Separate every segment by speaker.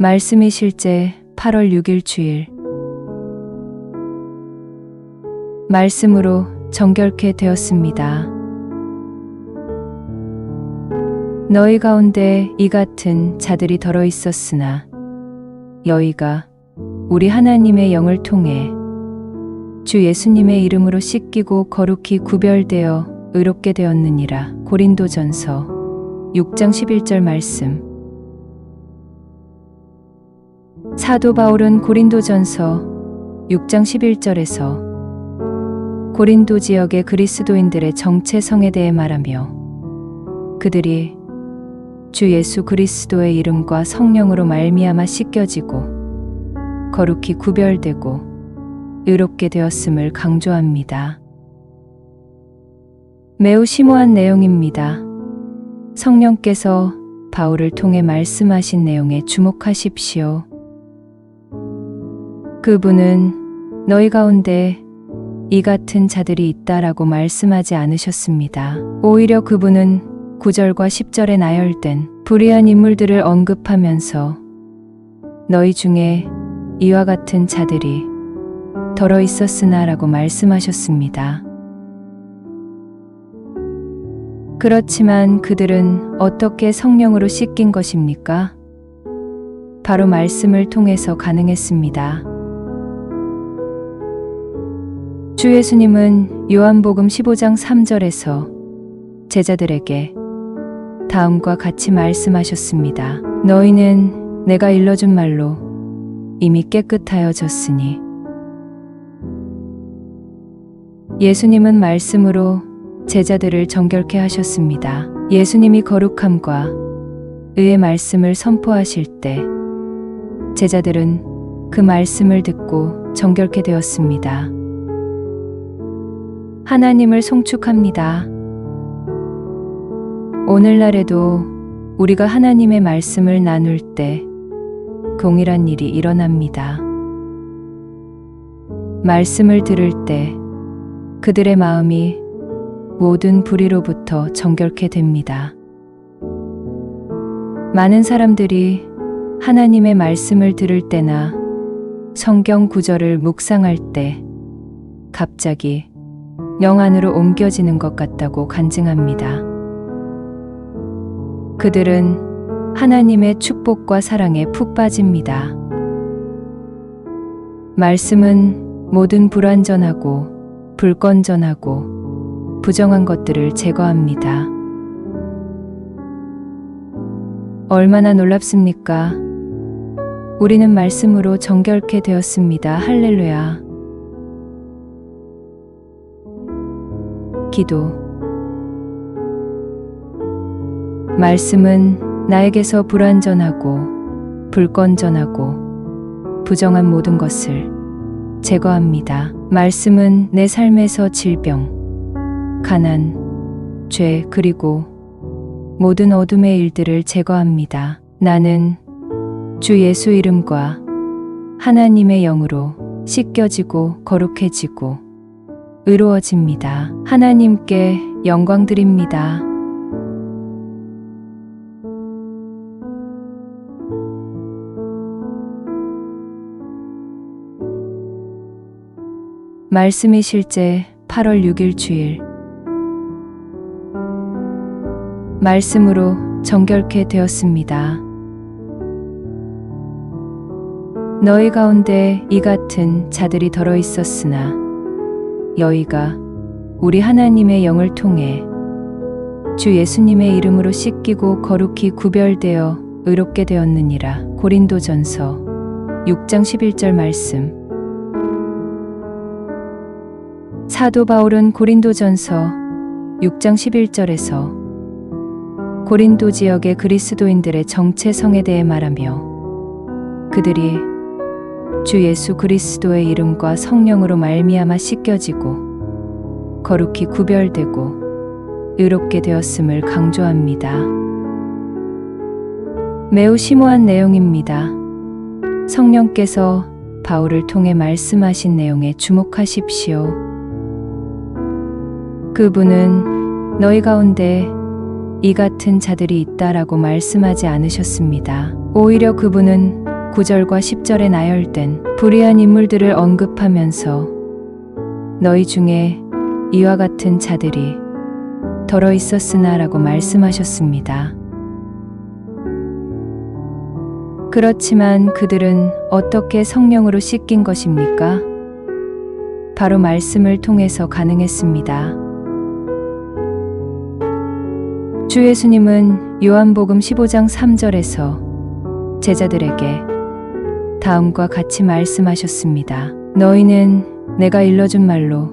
Speaker 1: 말씀이 실제 8월 6일 주일. 말씀으로 정결케 되었습니다. 너희 가운데 이 같은 자들이 더러 있었으나 여희가 우리 하나님의 영을 통해 주 예수님의 이름으로 씻기고 거룩히 구별되어 의롭게 되었느니라. 고린도전서 6장 11절 말씀. 사도 바울은 고린도전서 6장 11절에서 고린도 지역의 그리스도인들의 정체 성에 대해 말하며 그들이 주 예수 그리스도의 이름과 성령으로 말미암아 씻겨지고 거룩히 구별되고 의롭게 되었음을 강조합니다. 매우 심오한 내용입니다. 성령께서 바울을 통해 말씀하신 내용에 주목하십시오. 그분은 너희 가운데 이 같은 자들이 있다라고 말씀하지 않으셨습니다. 오히려 그분은 9절과 10절에 나열된 불의한 인물들을 언급하면서 너희 중에 이와 같은 자들이 더러 있었으나 라고 말씀하셨습니다. 그렇지만 그들은 어떻게 성령으로 씻긴 것입니까? 바로 말씀을 통해서 가능했습니다. 주 예수님은 요한복음 15장 3절에서 제자들에게 다음과 같이 말씀하셨습니다. 너희는 내가 일러준 말로 이미 깨끗하여졌으니. 예수님은 말씀으로 제자들을 정결케 하셨습니다. 예수님이 거룩함과 의의 말씀을 선포하실 때 제자들은 그 말씀을 듣고 정결케 되었습니다. 하나님을 송축합니다. 오늘날에도 우리가 하나님의 말씀을 나눌 때 동일한 일이 일어납니다. 말씀을 들을 때 그들의 마음이 모든 불의로부터 정결케 됩니다. 많은 사람들이 하나님의 말씀을 들을 때나 성경 구절을 묵상할 때 갑자기 영 안으로 옮겨지는 것 같다고 간증합니다. 그들은 하나님의 축복과 사랑에 푹 빠집니다. 말씀은 모든 불완전하고 불건전하고 부정한 것들을 제거합니다. 얼마나 놀랍습니까? 우리는 말씀으로 정결케 되었습니다. 할렐루야. 기도. 말씀은 나에게서 불완전하고 불건전하고 부정한 모든 것을 제거합니다. 말씀은 내 삶에서 질병, 가난, 죄 그리고 모든 어둠의 일들을 제거합니다. 나는 주 예수 이름과 하나님의 영으로 씻겨지고 거룩해지고 의로워집니다. 하나님께 영광 드립니다. 말씀이 실제 8월 6일 주일. 말씀으로 정결케 되었습니다. 너희 가운데 이 같은 자들이 더러 있었으나 여희가 우리 하나님의 영을 통해 주 예수님의 이름으로 씻기고 거룩히 구별되어 의롭게 되었느니라. 고린도전서 6장 11절 말씀. 사도 바울은 고린도전서 6장 11절에서 고린도 지역의 그리스도인들의 정체 성에 대해 말하며 그들이 주 예수 그리스도의 이름과 성령으로 말미암아 씻겨지고 거룩히 구별되고 의롭게 되었음을 강조합니다. 매우 심오한 내용입니다. 성령께서 바울을 통해 말씀하신 내용에 주목하십시오. 그분은 너희 가운데 이 같은 자들이 있다라고 말씀하지 않으셨습니다. 오히려 그분은 9절과 10절에 나열된 불의한 인물들을 언급하면서 너희 중에 이와 같은 자들이 더러 있었으나 라고 말씀하셨습니다. 그렇지만 그들은 어떻게 성령으로 씻긴 것입니까? 바로 말씀을 통해서 가능했습니다. 주 예수님은 요한복음 15장 3절에서 제자들에게 다음과 같이 말씀하셨습니다. 너희는 내가 일러준 말로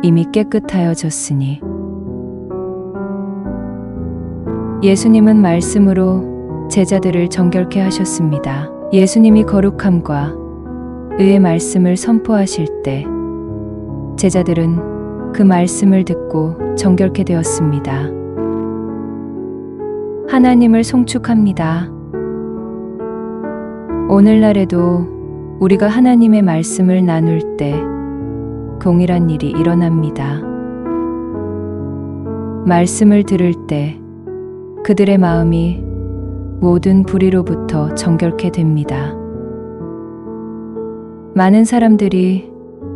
Speaker 1: 이미 깨끗하여졌으니. 예수님은 말씀으로 제자들을 정결케 하셨습니다. 예수님이 거룩함과 의의 말씀을 선포하실 때 제자들은 그 말씀을 듣고 정결케 되었습니다. 하나님을 송축합니다. 오늘날에도 우리가 하나님의 말씀을 나눌 때 동일한 일이 일어납니다. 말씀을 들을 때 그들의 마음이 모든 불의로부터 정결케 됩니다. 많은 사람들이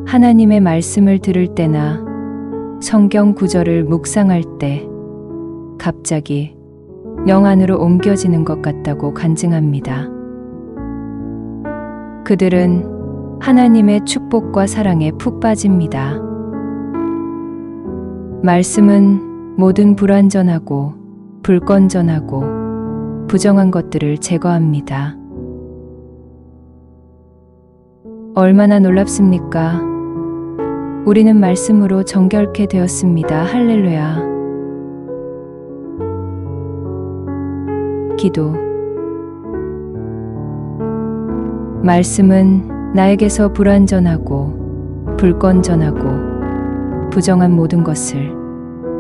Speaker 1: 하나님의 말씀을 들을 때나 성경 구절을 묵상할 때 갑자기 영 안으로 옮겨지는 것 같다고 간증합니다. 그들은 하나님의 축복과 사랑에 푹 빠집니다. 말씀은 모든 불완전하고 불건전하고 부정한 것들을 제거합니다. 얼마나 놀랍습니까? 우리는 말씀으로 정결케 되었습니다. 할렐루야. 기도. 말씀은 나에게서 불완전하고 불건전하고 부정한 모든 것을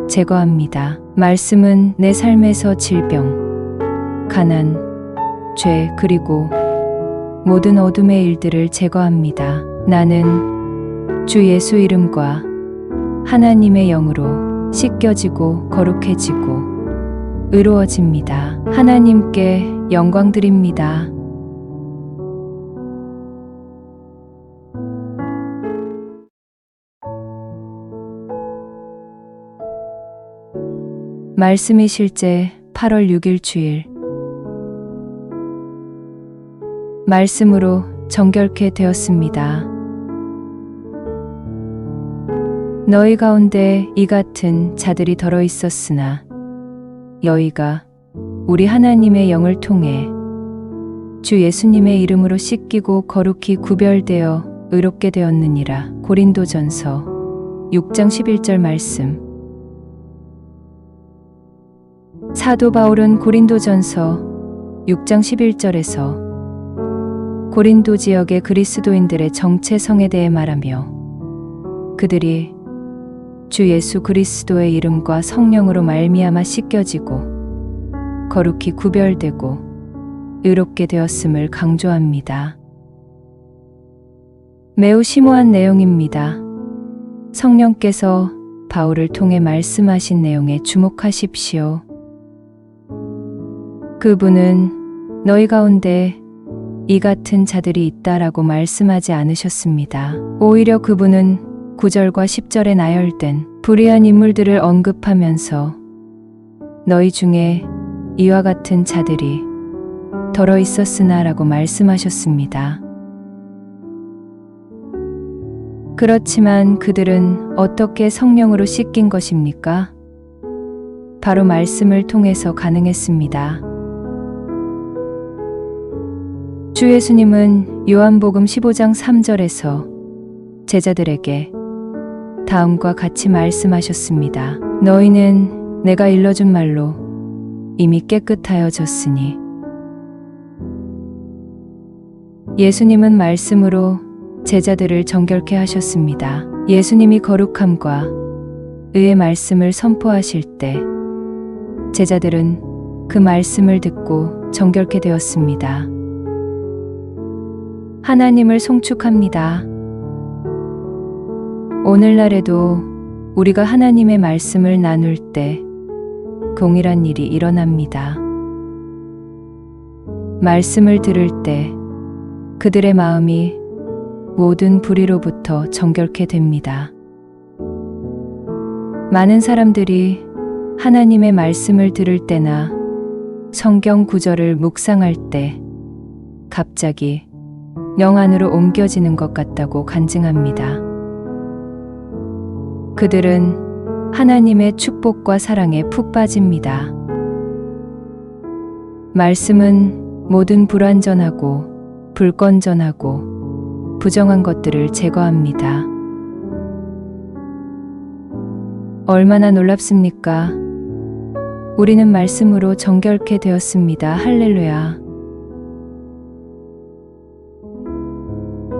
Speaker 1: 제거합니다. 말씀은 내 삶에서 질병, 가난, 죄 그리고 모든 어둠의 일들을 제거합니다. 나는 주 예수 이름과 하나님의 영으로 씻겨지고 거룩해지고 의로워집니다. 하나님께 영광 드립니다. 말씀이 실제 8월 6일 주일. 말씀으로 정결케 되었습니다. 너희 가운데 이 같은 자들이 더러 있었으나 너희가 우리 하나님의 영을 통해 주 예수님의 이름으로 씻기고 거룩히 구별되어 의롭게 되었느니라. 고린도전서 6장 11절 말씀. 사도 바울은 고린도전서 6장 11절에서 고린도 지역의 그리스도인들의 정체성에 대해 말하며 그들이 주 예수 그리스도의 이름과 성령으로 말미암아 씻겨지고 거룩히 구별되고 의롭게 되었음을 강조합니다. 매우 심오한 내용입니다. 성령께서 바울을 통해 말씀하신 내용에 주목하십시오. 그분은 너희 가운데 이 같은 자들이 있다라고 말씀하지 않으셨습니다. 오히려 그분은 9절과 10절에 나열된 불의한 인물들을 언급하면서 너희 중에 이와 같은 자들이 더러 있었으나 라고 말씀하셨습니다. 그렇지만 그들은 어떻게 성령으로 씻긴 것입니까? 바로 말씀을 통해서 가능했습니다. 주 예수님은 요한복음 15장 3절에서 제자들에게 다음과 같이 말씀하셨습니다. 너희는 내가 일러준 말로 이미 깨끗하여졌으니. 예수님은 말씀으로 제자들을 정결케 하셨습니다. 예수님이 거룩함과 의의 말씀을 선포하실 때 제자들은 그 말씀을 듣고 정결케 되었습니다. 하나님을 송축합니다. 오늘날에도 우리가 하나님의 말씀을 나눌 때 동일한 일이 일어납니다. 말씀을 들을 때 그들의 마음이 모든 불의로부터 정결케 됩니다. 많은 사람들이 하나님의 말씀을 들을 때나 성경 구절을 묵상할 때 갑자기 영 안으로 옮겨지는 것 같다고 간증합니다. 그들은 하나님의 축복과 사랑에 푹 빠집니다. 말씀은 모든 불완전하고 불건전하고 부정한 것들을 제거합니다. 얼마나 놀랍습니까? 우리는 말씀으로 정결케 되었습니다. 할렐루야.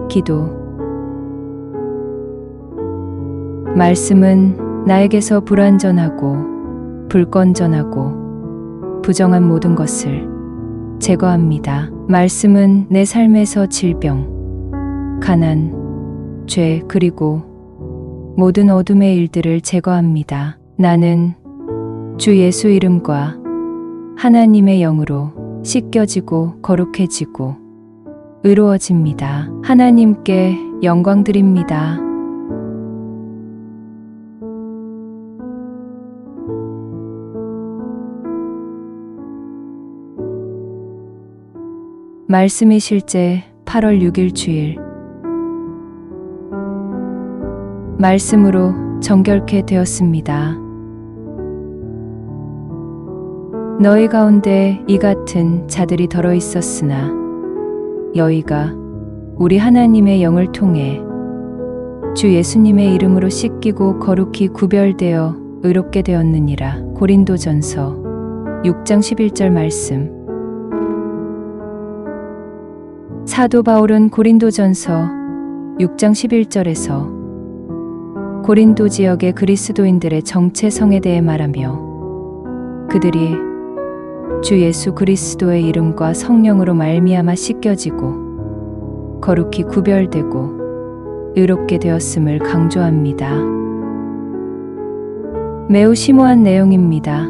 Speaker 1: 기도. 말씀은 나에게서 불완전하고 불건전하고 부정한 모든 것을 제거합니다. 말씀은 내 삶에서 질병, 가난, 죄 그리고 모든 어둠의 일들을 제거합니다. 나는 주 예수 이름과 하나님의 영으로 씻겨지고 거룩해지고 의로워집니다. 하나님께 영광 드립니다. 말씀이 실제 8월 6일 주일. 말씀으로 정결케 되었습니다. 너희 가운데 이 같은 자들이 더러 있었으나 너희가 우리 하나님의 영을 통해 주 예수님의 이름으로 씻기고 거룩히 구별되어 의롭게 되었느니라. 고린도전서 6장 11절 말씀. 사도 바울은 고린도전서 6장 11절에서 고린도 지역의 그리스도인들의 정체성에 대해 말하며 그들이 주 예수 그리스도의 이름과 성령으로 말미암아 씻겨지고 거룩히 구별되고 의롭게 되었음을 강조합니다. 매우 심오한 내용입니다.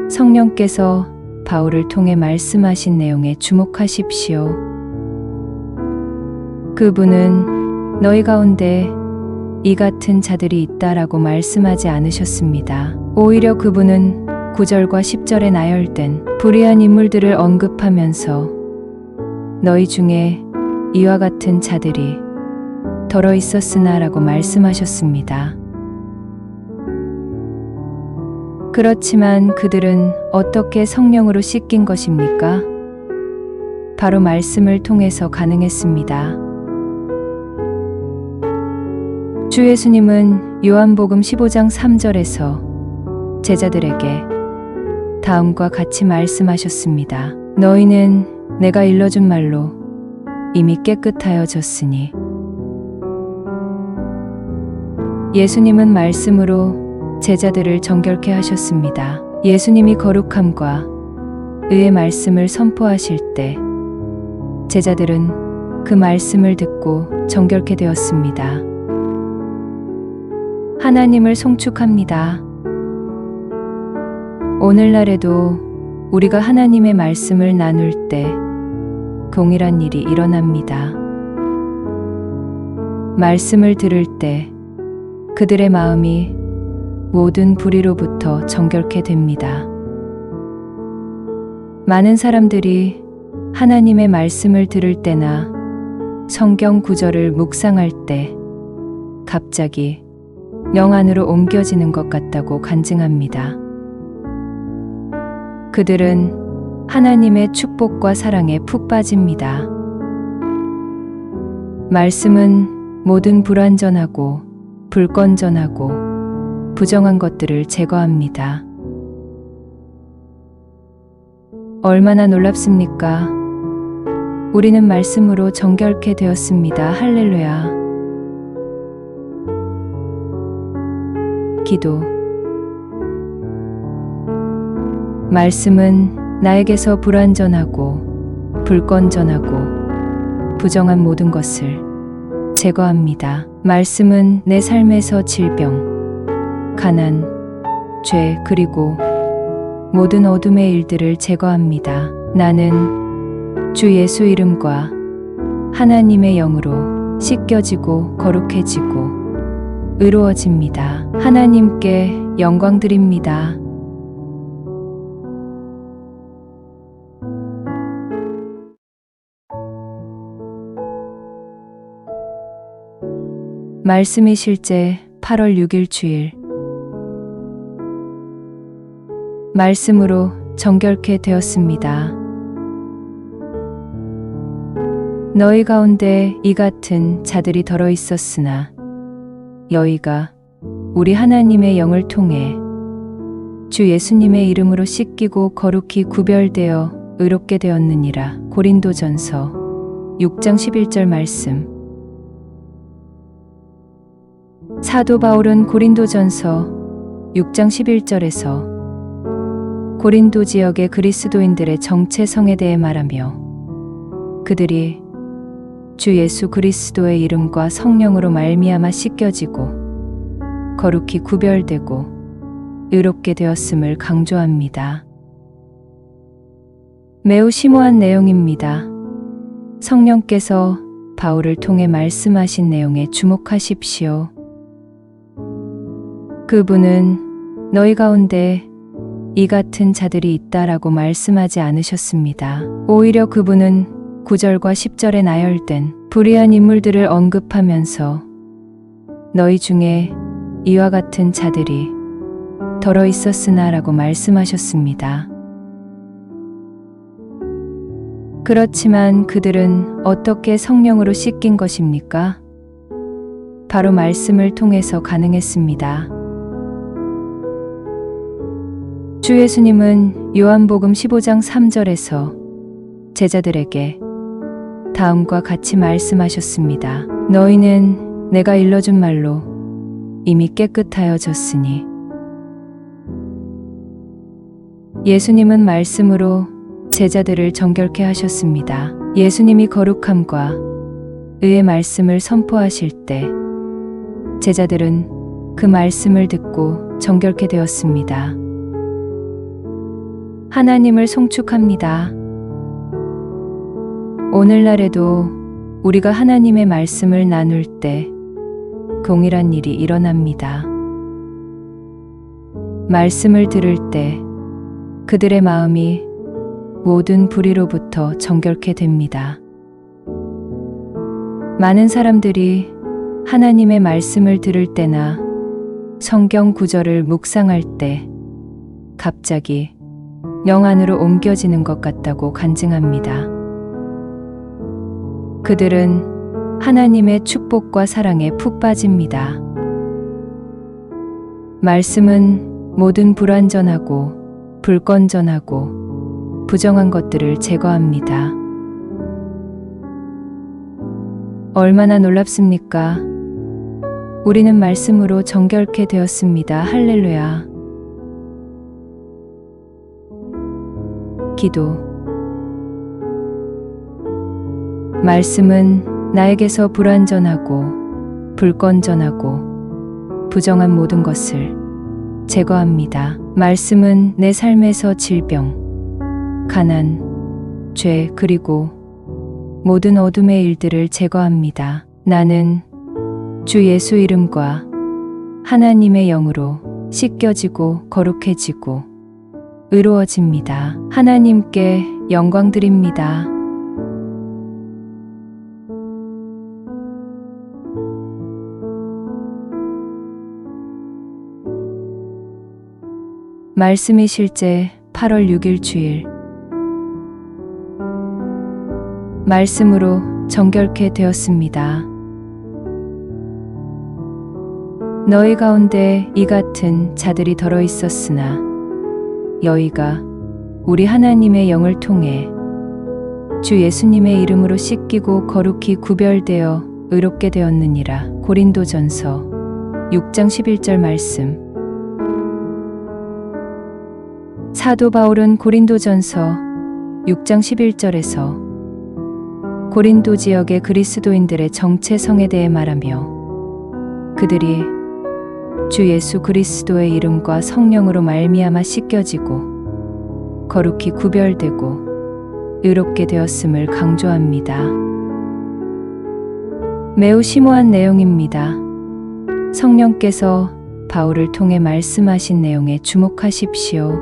Speaker 1: 성령께서 바울을 통해 말씀하신 내용에 주목하십시오. 그분은 너희 가운데 이 같은 자들이 있다라고 말씀하지 않으셨습니다. 오히려 그분은 9절과 10절에 나열된 불의한 인물들을 언급하면서 너희 중에 이와 같은 자들이 더러 있었으나 라고 말씀하셨습니다. 그렇지만 그들은 어떻게 성령으로 씻긴 것입니까? 바로 말씀을 통해서 가능했습니다. 주 예수님은 요한복음 15장 3절에서 제자들에게 다음과 같이 말씀하셨습니다. 너희는 내가 일러준 말로 이미 깨끗하여졌으니. 예수님은 말씀으로 제자들을 정결케 하셨습니다. 예수님이 거룩함과 의의 말씀을 선포하실 때 제자들은 그 말씀을 듣고 정결케 되었습니다. 하나님을 송축합니다. 오늘날에도 우리가 하나님의 말씀을 나눌 때 동일한 일이 일어납니다. 말씀을 들을 때 그들의 마음이 모든 불의로부터 정결케 됩니다. 많은 사람들이 하나님의 말씀을 들을 때나 성경 구절을 묵상할 때 갑자기 영 안으로 옮겨지는 것 같다고 간증합니다. 그들은 하나님의 축복과 사랑에 푹 빠집니다. 말씀은 모든 불완전하고 불건전하고 부정한 것들을 제거합니다. 얼마나 놀랍습니까? 우리는 말씀으로 정결케 되었습니다. 할렐루야. 기도. 말씀은 나에게서 불완전하고 불건전하고 부정한 모든 것을 제거합니다. 말씀은 내 삶에서 질병, 가난, 죄 그리고 모든 어둠의 일들을 제거합니다. 나는 주 예수 이름과 하나님의 영으로 씻겨지고 거룩해지고 의로워집니다. 하나님께 영광 드립니다. 말씀이 실제 8월 6일 주일. 말씀으로 정결케 되었습니다. 너희 가운데 이 같은 자들이 더러 있었으나 여희가 우리 하나님의 영을 통해 주 예수님의 이름으로 씻기고 거룩히 구별되어 의롭게 되었느니라. 고린도전서 6장 11절 말씀. 사도 바울은 고린도전서 6장 11절에서 고린도 지역의 그리스도인들의 정체성에 대해 말하며 그들이 주 예수 그리스도의 이름과 성령으로 말미암아 씻겨지고 거룩히 구별되고 의롭게 되었음을 강조합니다. 매우 심오한 내용입니다. 성령께서 바울을 통해 말씀하신 내용에 주목하십시오. 그분은 너희 가운데 이 같은 자들이 있다라고 말씀하지 않으셨습니다. 오히려 그분은 9절과 10절에 나열된 불의한 인물들을 언급하면서 너희 중에 이와 같은 자들이 더러 있었으나 라고 말씀하셨습니다. 그렇지만 그들은 어떻게 성령으로 씻긴 것입니까? 바로 말씀을 통해서 가능했습니다. 주 예수님은 요한복음 15장 3절에서 제자들에게 다음과 같이 말씀하셨습니다. 너희는 내가 일러준 말로 이미 깨끗하여졌으니. 예수님은 말씀으로 제자들을 정결케 하셨습니다. 예수님이 거룩함과 의의 말씀을 선포하실 때 제자들은 그 말씀을 듣고 정결케 되었습니다. 하나님을 송축합니다. 오늘날에도 우리가 하나님의 말씀을 나눌 때 동일한 일이 일어납니다. 말씀을 들을 때 그들의 마음이 모든 불의로부터 정결케 됩니다. 많은 사람들이 하나님의 말씀을 들을 때나 성경 구절을 묵상할 때 갑자기 영 안으로 옮겨지는 것 같다고 간증합니다. 그들은 하나님의 축복과 사랑에 푹 빠집니다. 말씀은 모든 불완전하고 불건전하고 부정한 것들을 제거합니다. 얼마나 놀랍습니까? 우리는 말씀으로 정결케 되었습니다. 할렐루야. 기도. 말씀은 나에게서 불완전하고 불건전하고 부정한 모든 것을 제거합니다. 말씀은 내 삶에서 질병, 가난, 죄 그리고 모든 어둠의 일들을 제거합니다. 나는 주 예수 이름과 하나님의 영으로 씻겨지고 거룩해지고 의로워집니다. 하나님께 영광 드립니다. 말씀이 실제 8월 6일 주일. 말씀으로 정결케 되었습니다. 너희 가운데 이 같은 자들이 더러 있었으나 여희가 우리 하나님의 영을 통해 주 예수님의 이름으로 씻기고 거룩히 구별되어 의롭게 되었느니라. 고린도전서 6장 11절 말씀. 사도 바울은 고린도전서 6장 11절에서 고린도 지역의 그리스도인들의 정체성에 대해 말하며 그들이 주 예수 그리스도의 이름과 성령으로 말미암아 씻겨지고 거룩히 구별되고 의롭게 되었음을 강조합니다. 매우 심오한 내용입니다. 성령께서 바울을 통해 말씀하신 내용에 주목하십시오.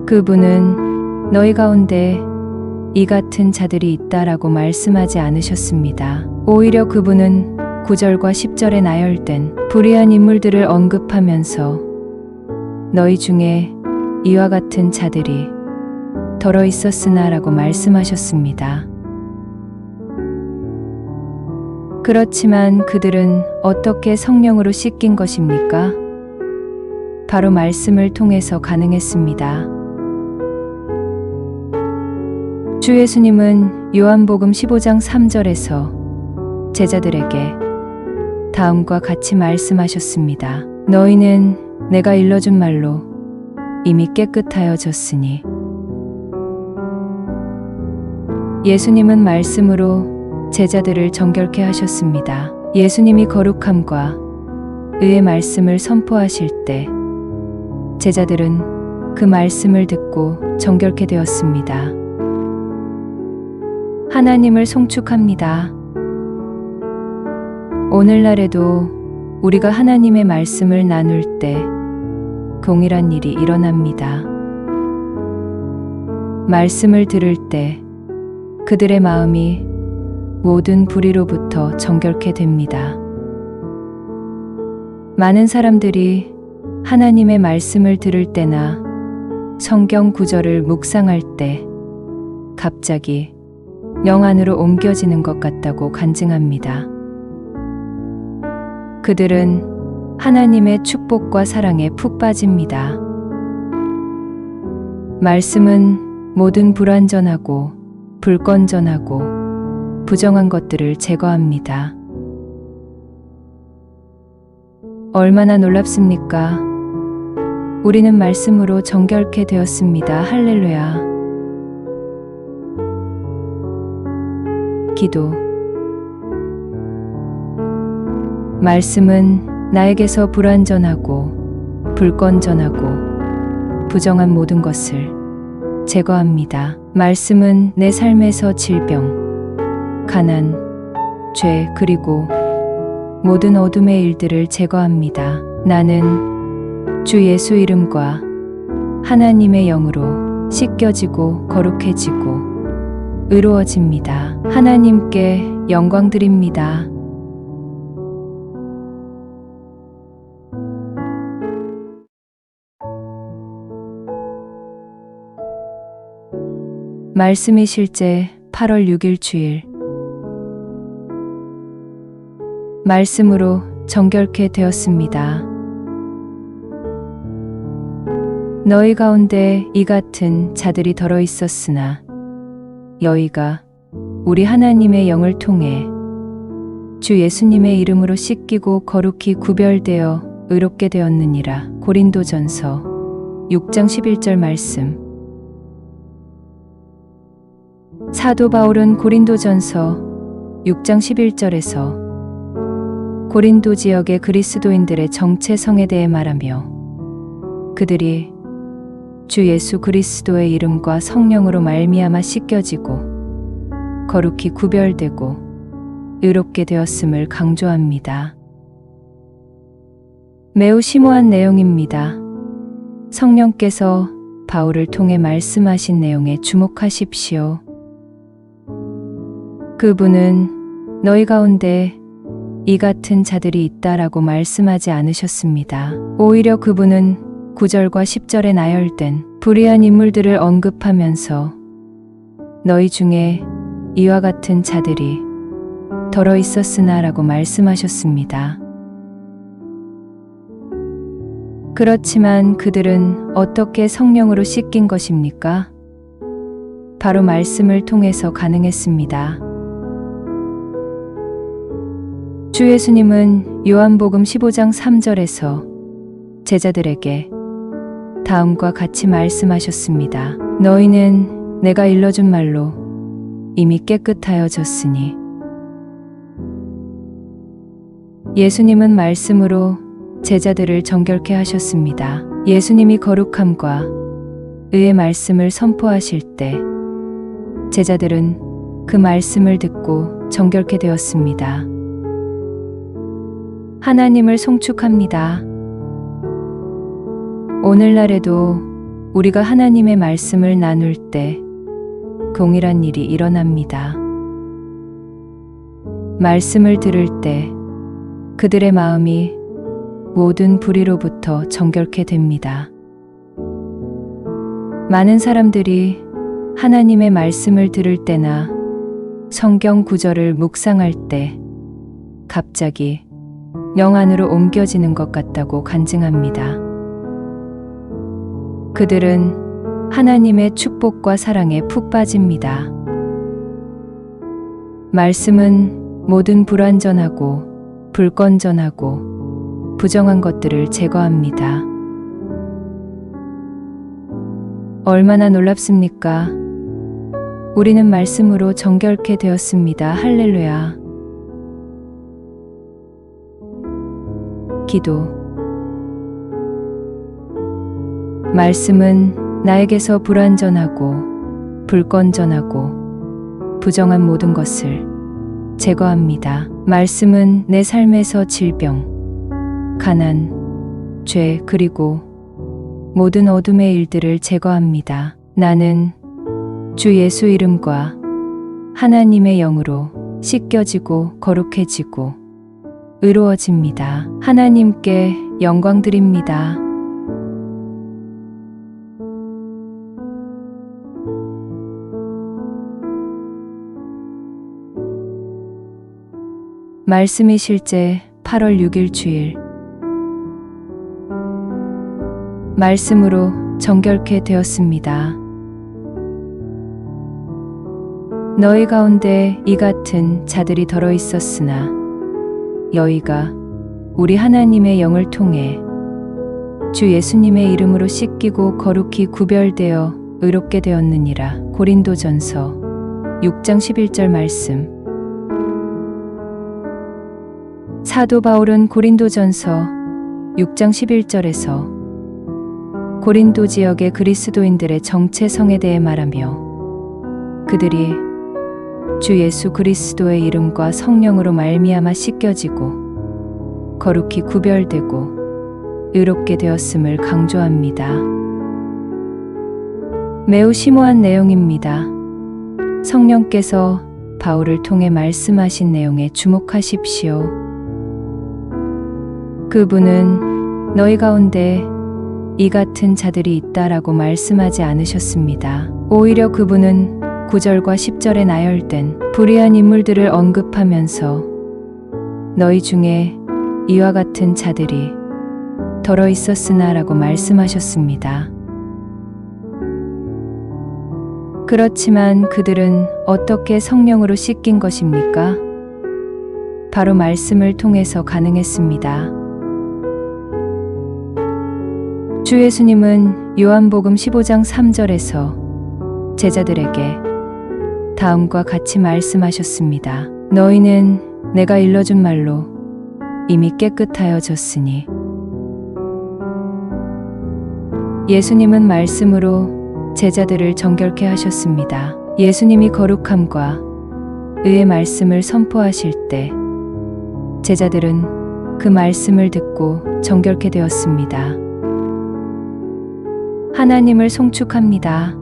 Speaker 1: 그분은 너희 가운데 이 같은 자들이 있다라고 말씀하지 않으셨습니다. 오히려 그분은 9절과 10절에 나열된 불의한 인물들을 언급하면서 너희 중에 이와 같은 자들이 덜어 있었으나 라고 말씀하셨습니다. 그렇지만 그들은 어떻게 성령으로 씻긴 것입니까? 바로 말씀을 통해서 가능했습니다. 주 예수님은 요한복음 15장 3절에서 제자들에게 다음과 같이 말씀하셨습니다. 너희는 내가 일러준 말로 이미 깨끗하여졌으니. 예수님은 말씀으로 제자들을 정결케 하셨습니다. 예수님이 거룩함과 의의 말씀을 선포하실 때 제자들은 그 말씀을 듣고 정결케 되었습니다. 하나님을 송축합니다. 오늘날에도 우리가 하나님의 말씀을 나눌 때 동일한 일이 일어납니다. 말씀을 들을 때 그들의 마음이 모든 불의로부터 정결케 됩니다. 많은 사람들이 하나님의 말씀을 들을 때나 성경 구절을 묵상할 때 갑자기 영 안으로 옮겨지는 것 같다고 간증합니다. 그들은 하나님의 축복과 사랑에 푹 빠집니다. 말씀은 모든 불완전하고 불건전하고 부정한 것들을 제거합니다. 얼마나 놀랍습니까? 우리는 말씀으로 정결케 되었습니다. 할렐루야. 기도. 말씀은 나에게서 불완전하고 불건전하고 부정한 모든 것을 제거합니다. 말씀은 내 삶에서 질병, 가난, 죄 그리고 모든 어둠의 일들을 제거합니다. 나는 주 예수 이름과 하나님의 영으로 씻겨지고 거룩해지고 의로워집니다. 하나님께 영광 드립니다. 말씀이 실제 8월 6일 주일. 말씀으로 정결케 되었습니다. 너희 가운데 이 같은 자들이 덜어 있었으나 너희가 우리 하나님의 영을 통해 주 예수님의 이름으로 씻기고 거룩히 구별되어 의롭게 되었느니라. 고린도전서 6장 11절 말씀. 사도 바울은 고린도전서 6장 11절에서 고린도 지역의 그리스도인들의 정체성에 대해 말하며 그들이 주 예수 그리스도의 이름과 성령으로 말미암아 씻겨지고 거룩히 구별되고 의롭게 되었음을 강조합니다. 매우 심오한 내용입니다. 성령께서 바울을 통해 말씀하신 내용에 주목하십시오. 그분은 너희 가운데 이 같은 자들이 있다라고 말씀하지 않으셨습니다. 오히려 그분은 9절과 10절에 나열된 불의한 인물들을 언급하면서 너희 중에 이와 같은 자들이 덜어 있었으나 라고 말씀하셨습니다. 그렇지만 그들은 어떻게 성령으로 씻긴 것입니까? 바로 말씀을 통해서 가능했습니다. 주 예수님은 요한복음 15장 3절에서 제자들에게 다음과 같이 말씀하셨습니다. 너희는 내가 일러준 말로 이미 깨끗하여졌으니. 예수님은 말씀으로 제자들을 정결케 하셨습니다. 예수님이 거룩함과 의의 말씀을 선포하실 때 제자들은 그 말씀을 듣고 정결케 되었습니다. 하나님을 송축합니다. 오늘날에도 우리가 하나님의 말씀을 나눌 때 동일한 일이 일어납니다. 말씀을 들을 때 그들의 마음이 모든 불의로부터 정결케 됩니다. 많은 사람들이 하나님의 말씀을 들을 때나 성경 구절을 묵상할 때 갑자기 영 안으로 옮겨지는 것 같다고 간증합니다. 그들은 하나님의 축복과 사랑에 푹 빠집니다. 말씀은 모든 불완전하고 불건전하고 부정한 것들을 제거합니다. 얼마나 놀랍습니까? 우리는 말씀으로 정결케 되었습니다. 할렐루야. 기도. 말씀은 나에게서 불완전하고 불건전하고 부정한 모든 것을 제거합니다. 말씀은 내 삶에서 질병, 가난, 죄 그리고 모든 어둠의 일들을 제거합니다. 나는 주 예수 이름과 하나님의 영으로 씻겨지고 거룩해지고 의로워집니다. 하나님께 영광 드립니다. 말씀이 실제 8월 6일 주일. 말씀으로 정결케 되었습니다. 너희 가운데 이 같은 자들이 더러 있었으나 너희가 우리 하나님의 영을 통해 주 예수님의 이름으로 씻기고 거룩히 구별되어 의롭게 되었느니라. 고린도전서 6장 11절 말씀. 사도 바울은 고린도전서 6장 11절에서 고린도 지역의 그리스도인들의 정체성에 대해 말하며 그들이 주 예수 그리스도의 이름과 성령으로 말미암아 씻겨지고 거룩히 구별되고 의롭게 되었음을 강조합니다. 매우 심오한 내용입니다. 성령께서 바울을 통해 말씀하신 내용에 주목하십시오. 그분은 너희 가운데 이 같은 자들이 있다라고 말씀하지 않으셨습니다. 오히려 그분은 9절과 10절에 나열된 불의한 인물들을 언급하면서 너희 중에 이와 같은 자들이 더러 있었으나 라고 말씀하셨습니다. 그렇지만 그들은 어떻게 성령으로 씻긴 것입니까? 바로 말씀을 통해서 가능했습니다. 주 예수님은 요한복음 15장 3절에서 제자들에게 다음과 같이 말씀하셨습니다. 너희는 내가 일러준 말로 이미 깨끗하여졌으니. 예수님은 말씀으로 제자들을 정결케 하셨습니다. 예수님이 거룩함과 의의 말씀을 선포하실 때 제자들은 그 말씀을 듣고 정결케 되었습니다. 하나님을 송축합니다.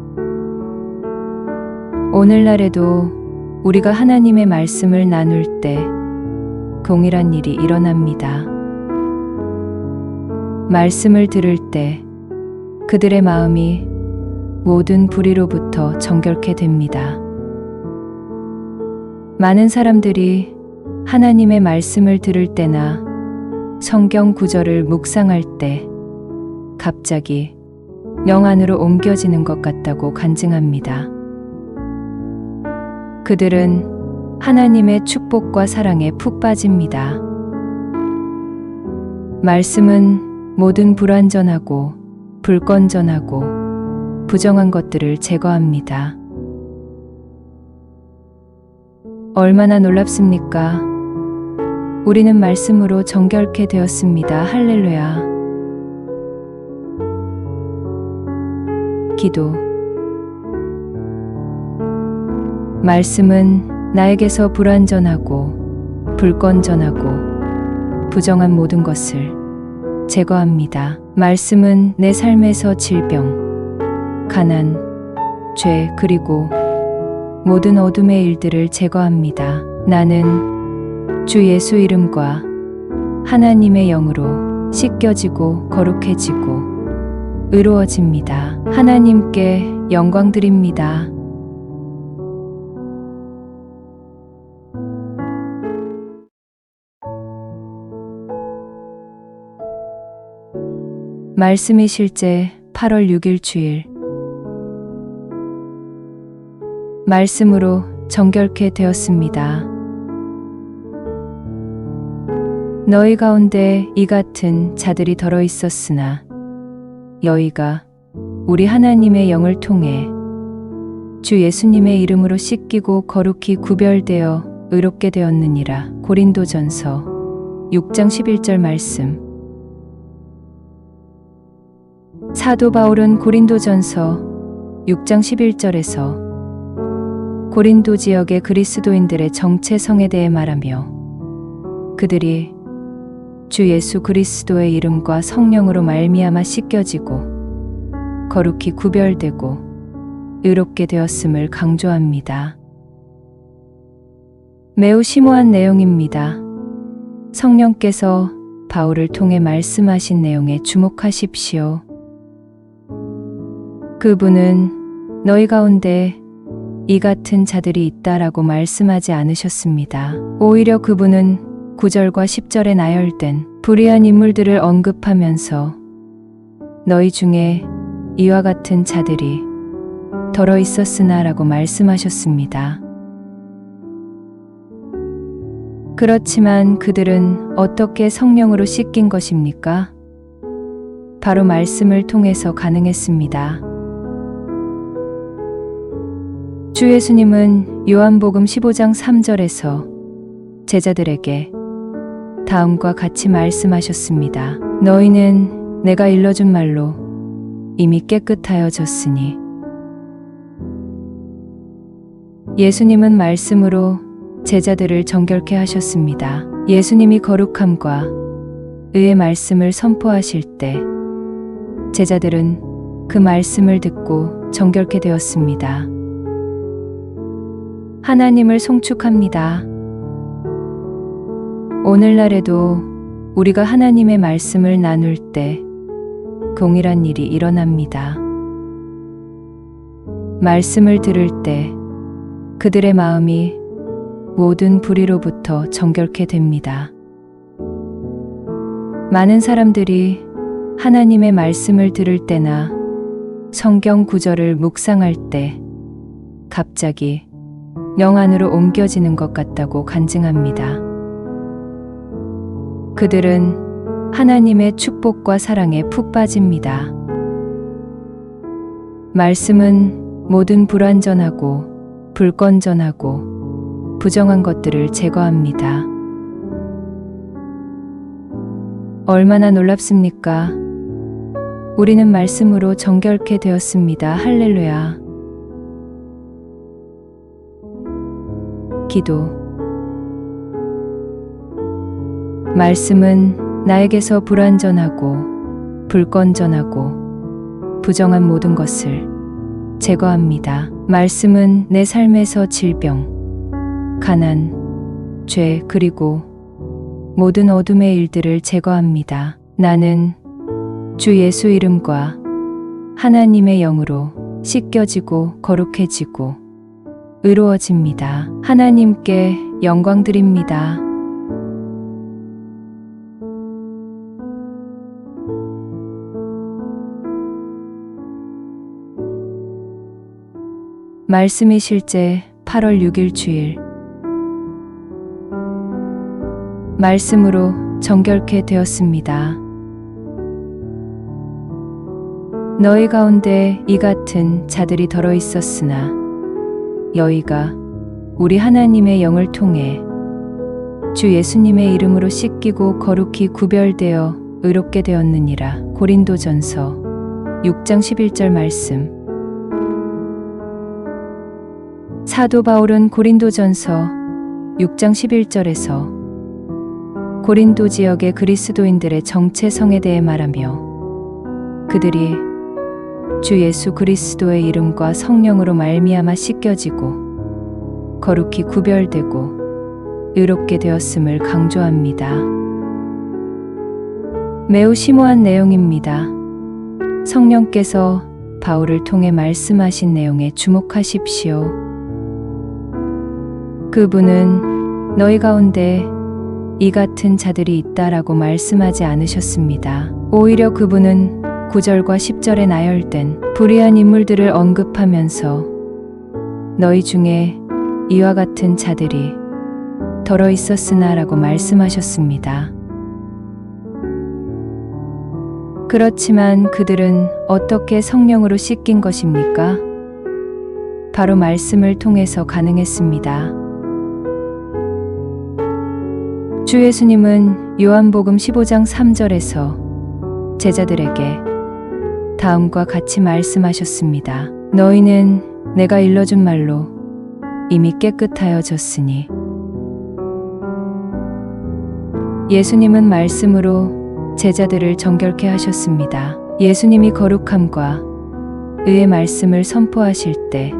Speaker 1: 오늘날에도 우리가 하나님의 말씀을 나눌 때 동일한 일이 일어납니다. 말씀을 들을 때 그들의 마음이 모든 불의로부터 정결케 됩니다. 많은 사람들이 하나님의 말씀을 들을 때나 성경 구절을 묵상할 때 갑자기 영 안으로 옮겨지는 것 같다고 간증합니다. 그들은 하나님의 축복과 사랑에 푹 빠집니다. 말씀은 모든 불완전하고 불건전하고 부정한 것들을 제거합니다. 얼마나 놀랍습니까? 우리는 말씀으로 정결케 되었습니다. 할렐루야. 기도. 말씀은 나에게서 불완전하고 불건전하고 부정한 모든 것을 제거합니다. 말씀은 내 삶에서 질병, 가난, 죄 그리고 모든 어둠의 일들을 제거합니다. 나는 주 예수 이름과 하나님의 영으로 씻겨지고 거룩해지고 의로워집니다. 하나님께 영광 드립니다. 말씀이 실제 8월 6일 주일. 말씀으로 정결케 되었습니다. 너희 가운데 이 같은 자들이 더러 있었으나 너희가 우리 하나님의 영을 통해 주 예수님의 이름으로 씻기고 거룩히 구별되어 의롭게 되었느니라. 고린도전서 6장 11절 말씀. 사도 바울은 고린도전서 6장 11절에서 고린도 지역의 그리스도인들의 정체성에 대해 말하며 그들이 주 예수 그리스도의 이름과 성령으로 말미암아 씻겨지고 거룩히 구별되고 의롭게 되었음을 강조합니다. 매우 심오한 내용입니다. 성령께서 바울을 통해 말씀하신 내용에 주목하십시오. 그분은 너희 가운데 이 같은 자들이 있다라고 말씀하지 않으셨습니다. 오히려 그분은 9절과 10절에 나열된 불의한 인물들을 언급하면서 너희 중에 이와 같은 자들이 더러 있었으나 라고 말씀하셨습니다. 그렇지만 그들은 어떻게 성령으로 씻긴 것입니까? 바로 말씀을 통해서 가능했습니다. 주 예수님은 요한복음 15장 3절에서 제자들에게 다음과 같이 말씀하셨습니다. 너희는 내가 일러준 말로 이미 깨끗하여졌으니. 예수님은 말씀으로 제자들을 정결케 하셨습니다. 예수님이 거룩함과 의의 말씀을 선포하실 때 제자들은 그 말씀을 듣고 정결케 되었습니다. 하나님을 송축합니다. 오늘날에도 우리가 하나님의 말씀을 나눌 때 동일한 일이 일어납니다. 말씀을 들을 때 그들의 마음이 모든 불의로부터 정결케 됩니다. 많은 사람들이 하나님의 말씀을 들을 때나 성경 구절을 묵상할 때 갑자기 영 안으로 옮겨지는 것 같다고 간증합니다. 그들은 하나님의 축복과 사랑에 푹 빠집니다. 말씀은 모든 불완전하고 불건전하고 부정한 것들을 제거합니다. 얼마나 놀랍습니까? 우리는 말씀으로 정결케 되었습니다. 할렐루야. 기도. 말씀은 나에게서 불완전하고 불건전하고 부정한 모든 것을 제거합니다. 말씀은 내 삶에서 질병, 가난, 죄 그리고 모든 어둠의 일들을 제거합니다. 나는 주 예수 이름과 하나님의 영으로 씻겨지고 거룩해지고 의로워집니다. 하나님께 영광 드립니다. 말씀이 실제 8월 6일 주일. 말씀으로 정결케 되었습니다. 너희 가운데 이 같은 자들이 더러 있었으나 너희가 우리 하나님의 영을 통해 주 예수님의 이름으로 씻기고 거룩히 구별되어 의롭게 되었느니라. 고린도전서 6장 11절 말씀. 사도 바울은 고린도전서 6장 11절에서 고린도 지역의 그리스도인들의 정체성에 대해 말하며 그들이 주 예수 그리스도의 이름과 성령으로 말미암아 씻겨지고 거룩히 구별되고 의롭게 되었음을 강조합니다. 매우 심오한 내용입니다. 성령께서 바울을 통해 말씀하신 내용에 주목하십시오. 그분은 너희 가운데 이 같은 자들이 있다라고 말씀하지 않으셨습니다. 오히려 그분은 9절과 10절에 나열된 불의한 인물들을 언급하면서 너희 중에 이와 같은 자들이 덜어 있었으나 라고 말씀하셨습니다. 그렇지만 그들은 어떻게 성령으로 씻긴 것입니까? 바로 말씀을 통해서 가능했습니다. 주 예수님은 요한복음 15장 3절에서 제자들에게 다음과 같이 말씀하셨습니다. 너희는 내가 일러준 말로 이미 깨끗하여졌으니. 예수님은 말씀으로 제자들을 정결케 하셨습니다. 예수님이 거룩함과 의의 말씀을 선포하실 때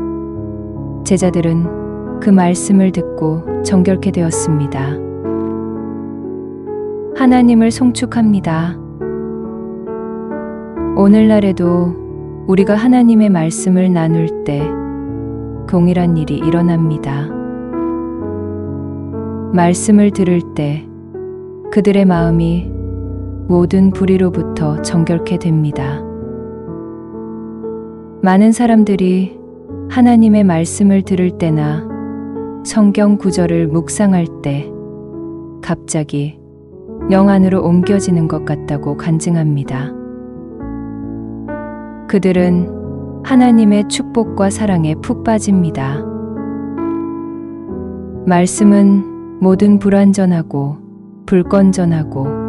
Speaker 1: 제자들은 그 말씀을 듣고 정결케 되었습니다. 하나님을 송축합니다. 오늘날에도 우리가 하나님의 말씀을 나눌 때 동일한 일이 일어납니다. 말씀을 들을 때 그들의 마음이 모든 불의로부터 정결케 됩니다. 많은 사람들이 하나님의 말씀을 들을 때나 성경 구절을 묵상할 때 갑자기 영 안으로 옮겨지는 것 같다고 간증합니다. 그들은 하나님의 축복과 사랑에 푹 빠집니다. 말씀은 모든 불완전하고 불건전하고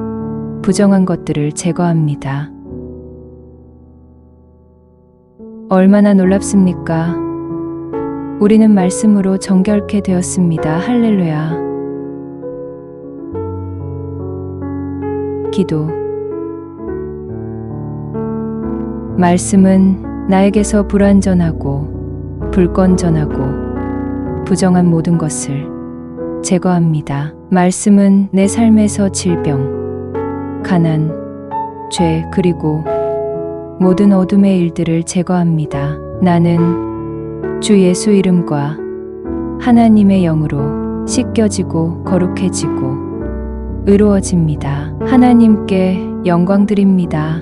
Speaker 1: 부정한 것들을 제거합니다. 얼마나 놀랍습니까? 우리는 말씀으로 정결케 되었습니다. 할렐루야. 기도. 말씀은 나에게서 불완전하고 불건전하고 부정한 모든 것을 제거합니다. 말씀은 내 삶에서 질병, 가난, 죄 그리고 모든 어둠의 일들을 제거합니다. 나는 주 예수 이름과 하나님의 영으로 씻겨지고 거룩해지고 의로워집니다. 하나님께 영광 드립니다.